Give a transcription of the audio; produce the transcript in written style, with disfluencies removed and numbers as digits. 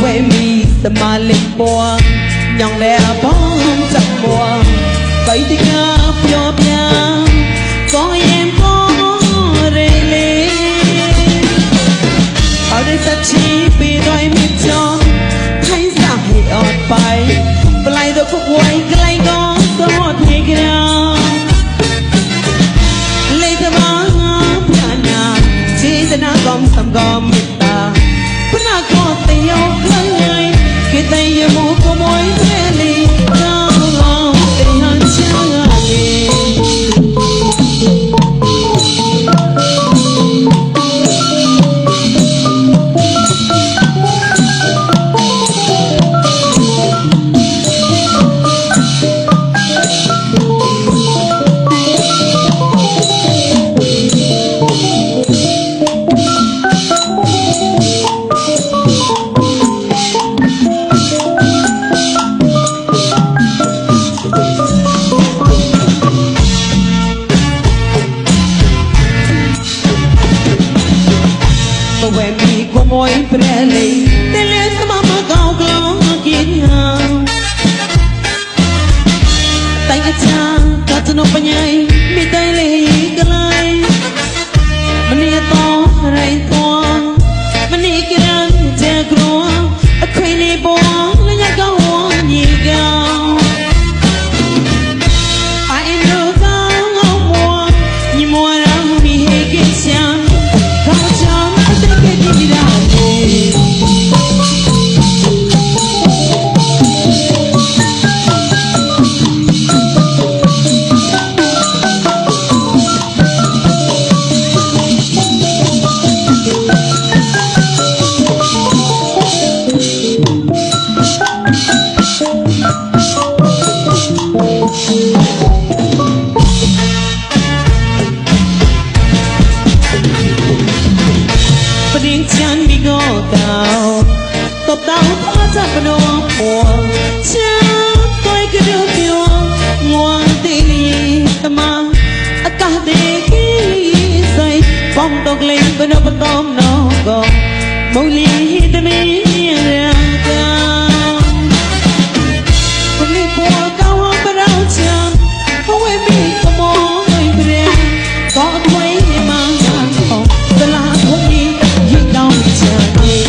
quê mi tầm mà lịch bùa nhong lẻ bóng chặt bùa vậy thì ngã phiêu phiêu có em có rê lê ở đây ta chỉ vì đôi mi cho thấy rằng thì ọt bay và lại rồi phục quay cái lại có tốt hay cái nào lấy cái bóng nhà nhà chỉ để nó gom sắm gom mít ta bữa nào có tình yêu khơi người khi tay yêu một cô môi thế li cao lòng tình hơn chưa gì quên đi cô môi pre lì tên lên sao mà cao cao kín nhau tay cái cha cả chân nó phải nhảy mi tay lì cái lại mình đi to ray to mình đi cái đàn che cua quên đi bỏ lấy nhà cao nhị cao ai đâu cao ngông mùa như mùa đông mi hay cái sáng cao trắng Điên chán bị ngô tàu tộc tàu phá ra phần ô mùa cha tôi cứ đưa phiêu ngoan tì lì tâm mang cả đề kí dây bóng tộc lên bên ô bên tôm nó gồm màu lì tâm ý ra cao con đi bùa cao hơn bên áo chàng không em bị có mối bè có mấy mang ngàn hồng ta là thôi đi đau chờ đi